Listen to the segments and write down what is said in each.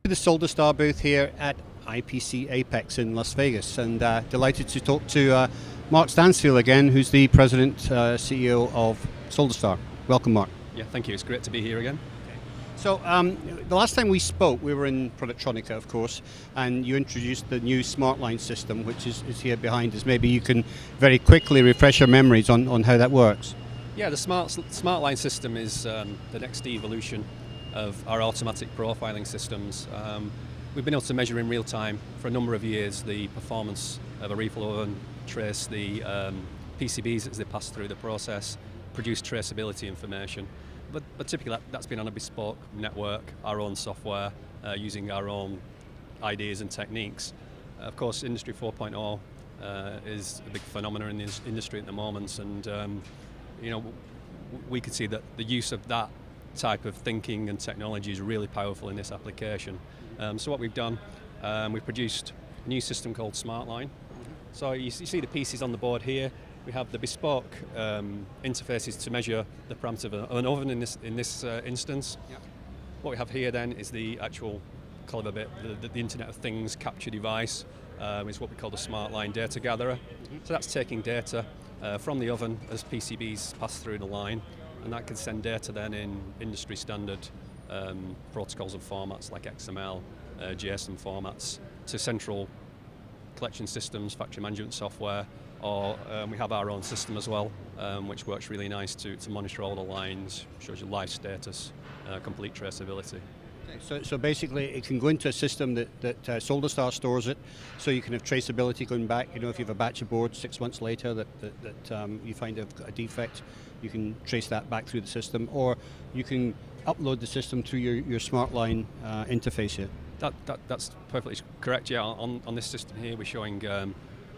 The Solderstar booth here at IPC Apex in Las Vegas, and delighted to talk to Mark Stansfield again, who's the President, CEO of Solderstar. Welcome, Mark. Yeah, thank you. It's great to be here again. So the last time we spoke, we were in Productronica, of course, and you introduced the new SmartLine system, which is here behind us. Maybe you can very quickly refresh our memories on how that works. Yeah, the SmartLine system is the next evolution of our automatic profiling systems. We've been able to measure in real time for a number of years the performance of a refill oven, trace the PCBs as they pass through the process, produce traceability information. But typically that's been on a bespoke network, our own software, using our own ideas and techniques. Of course, Industry 4.0 is a big phenomenon in the industry at the moment, and we could see that the use of that type of thinking and technology is really powerful in this application. So what we've done, we've produced a new system called SmartLine. So you see the pieces on the board here. We have the bespoke interfaces to measure the parameters of an oven in this instance. Yep. What we have here then is the actual clever bit, the Internet of Things capture device, is what we call the SmartLine data gatherer. So that's taking data from the oven as PCBs pass through the line, and that can send data then in industry standard protocols and formats like XML, JSON formats to central collection systems, factory management software, or we have our own system as well, which works really nice to monitor all the lines, shows you live status, complete traceability. So basically it can go into a system that Solderstar stores it, so you can have traceability going back. If you have a batch of boards 6 months later that you find a defect, you can trace that back through the system, or you can upload the system through your SmartLine interface here. That's perfectly correct, yeah. On this system here we're showing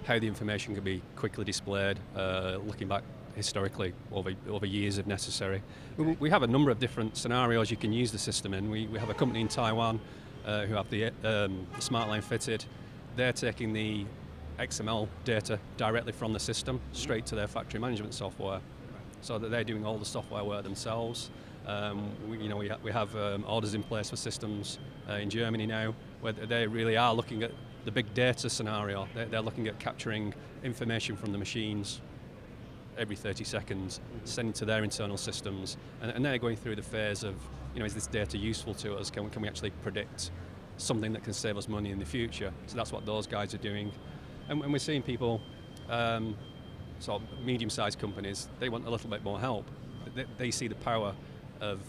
how the information can be quickly displayed, looking back historically over years if necessary. We have a number of different scenarios you can use the system in. We have a company in Taiwan who have the SmartLine fitted. They're taking the XML data directly from the system straight to their factory management software, so that they're doing all the software work themselves. We have orders in place for systems in Germany now, where they really are looking at the big data scenario. They're looking at capturing information from the machines every 30 seconds, sending to their internal systems, and they're going through the phase of, is this data useful to us? Can we actually predict something that can save us money in the future? So that's what those guys are doing. And we're seeing people, sort of medium-sized companies, they want a little bit more help. They see the power of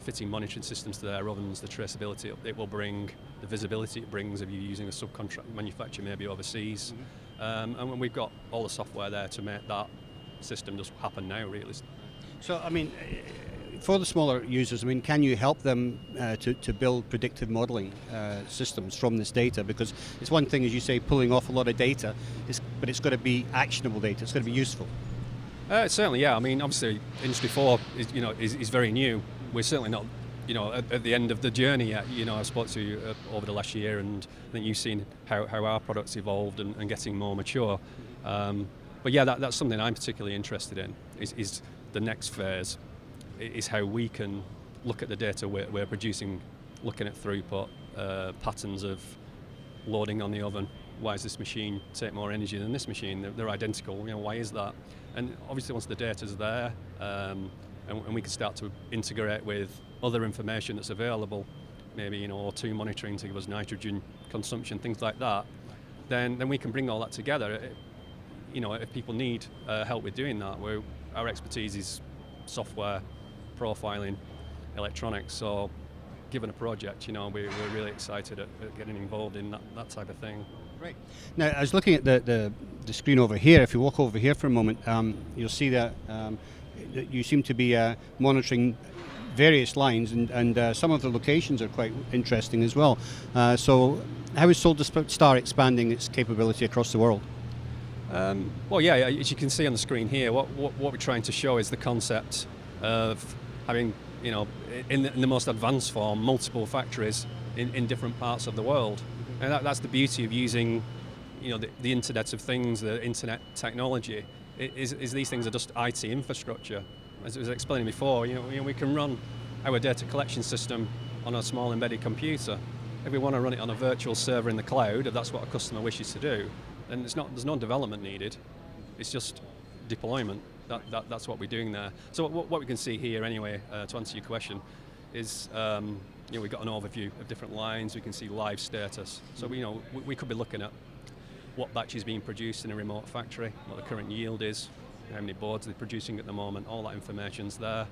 fitting monitoring systems to their ovens, the traceability it will bring, the visibility it brings if you're using a subcontract manufacturer maybe overseas. And we've got all the software there to make that system just happen now, really. So, for the smaller users, can you help them to build predictive modeling systems from this data? Because it's one thing, as you say, pulling off a lot of data, but it's got to be actionable data, it's got to be useful. Certainly, yeah. Obviously, Industry 4 is very new. We're certainly not, at the end of the journey yet. I spoke to you over the last year, and I think you've seen how our products evolved and getting more mature. But yeah, that's something I'm particularly interested in. Is the next phase is how we can look at the data we're producing, looking at throughput, patterns of loading on the oven. Why does this machine take more energy than this machine? They're identical. Why is that? And obviously, once the data's there, and we can start to integrate with other information that's available, maybe O2 monitoring to give us nitrogen consumption, things like that, then we can bring all that together. If people need help with doing that, our expertise is software, profiling, electronics. So, given a project, we're really excited at getting involved in that type of thing. Right. Now, I was looking at the screen over here. If you walk over here for a moment, you'll see that you seem to be monitoring various lines, and some of the locations are quite interesting as well. So how is Solderstar expanding its capability across the world? Well, yeah, as you can see on the screen here, what we're trying to show is the concept of having, in the most advanced form, multiple factories in different parts of the world. And that's the beauty of using, the Internet of Things, the internet technology. Is these things are just IT infrastructure. As I was explaining before, we can run our data collection system on a small embedded computer, if we want to run it on a virtual server in the cloud, if that's what a customer wishes to do, then there's no development needed. It's just deployment. That's what we're doing there. So what we can see here anyway, to answer your question, is we've got an overview of different lines. We can see live status. So we could be looking at what batch is being produced in a remote factory, what the current yield is, how many boards they're producing at the moment. All that information's there.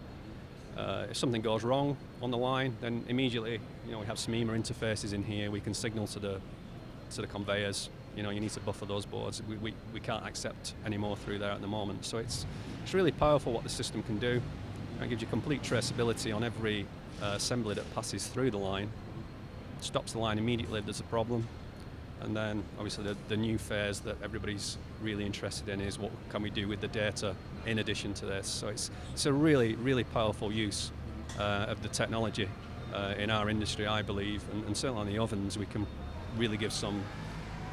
If something goes wrong on the line, then immediately, we have some EMA interfaces in here. We can signal to the conveyors. You need to buffer those boards. We can't accept any more through there at the moment. So it's really powerful what the system can do. It gives you complete traceability on every assembly that passes through the line. Stops the line immediately if there's a problem. And then obviously the new phase that everybody's really interested in is what can we do with the data in addition to this. So it's a really, really powerful use of the technology in our industry, I believe, and certainly on the ovens we can really give some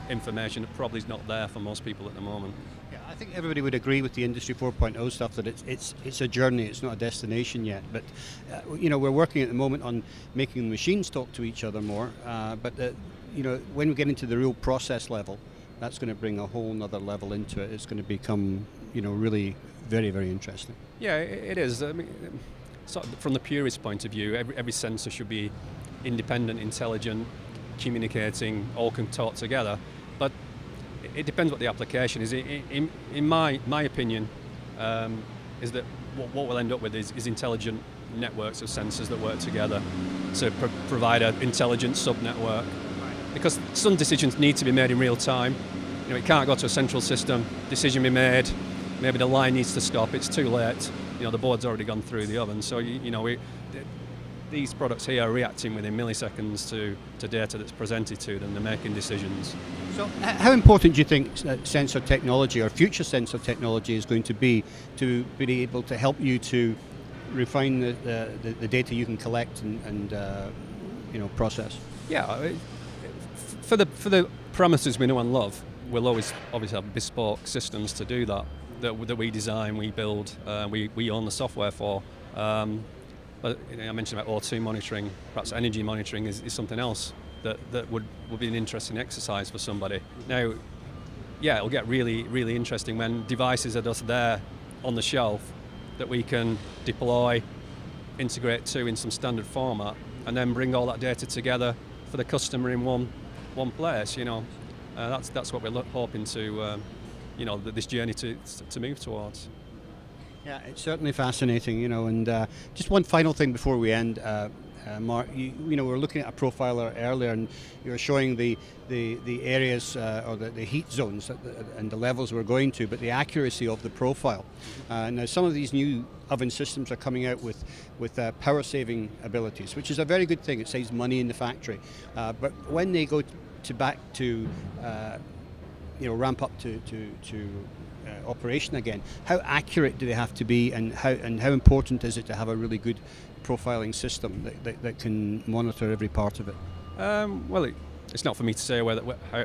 information that probably is not there for most people at the moment. Yeah, I think everybody would agree with the Industry 4.0 stuff that it's a journey, it's not a destination yet. But we're working at the moment on making the machines talk to each other more. But when we get into the real process level, that's going to bring a whole nother level into it. It's going to become really very, very interesting. Yeah, it is. I mean, from the purist point of view, every sensor should be independent, intelligent, communicating, all can talk together. But it depends what the application is. In my opinion, is that what we'll end up with is intelligent networks of sensors that work together to provide an intelligent sub-network. Because some decisions need to be made in real time. It can't go to a central system, decision be made, maybe the line needs to stop, it's too late. The board's already gone through the oven. So these products here are reacting within milliseconds to data that's presented to them. They're making decisions. So how important do you think sensor technology or future sensor technology is going to be able to help you to refine the data you can collect and process? Yeah, for the parameters we know and love, we'll always obviously have bespoke systems to do that we design, we build, we own the software for. But I mentioned about O2 monitoring, perhaps energy monitoring is something else that would be an interesting exercise for somebody. Now, yeah, it'll get really, really interesting when devices are just there on the shelf that we can deploy, integrate to in some standard format, and then bring all that data together for the customer in one place. That's what we're hoping to, this journey to move towards. Yeah, it's certainly fascinating, and just one final thing before we end, Mark, we were looking at a profiler earlier and you were showing the areas or the heat zones and the levels we're going to, but the accuracy of the profile. Now some of these new oven systems are coming out with power saving abilities, which is a very good thing. It saves money in the factory. But when they go back to ramp up to operation again, how accurate do they have to be, and how important is it to have a really good profiling system that can monitor every part of it? Well, it's not for me to say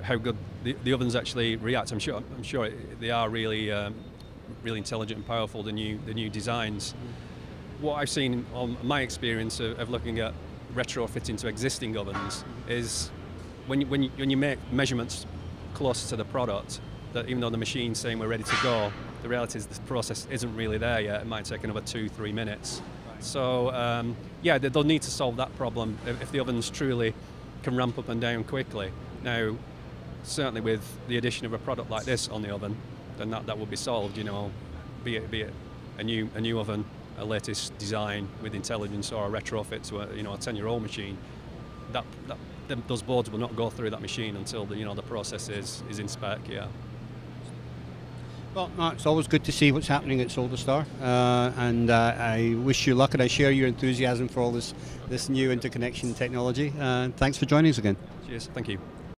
how good the ovens actually react. I'm sure they are really really intelligent and powerful, the new designs. What I've seen on my experience of looking at retrofitting to existing ovens is when you make measurements close to the product, that even though the machine's saying we're ready to go, the reality is the process isn't really there yet. It might take another 2-3 minutes. So they'll need to solve that problem if the ovens truly can ramp up and down quickly. Now, certainly with the addition of a product like this on the oven, then that will be solved. Be it a new oven, a latest design with intelligence, or a retrofit to a 10-year-old machine. Those boards will not go through that machine until the process is in spec. Yeah. Well, Mark, it's always good to see what's happening at Solderstar, and I wish you luck, and I share your enthusiasm for all this new interconnection technology. Thanks for joining us again. Cheers. Thank you.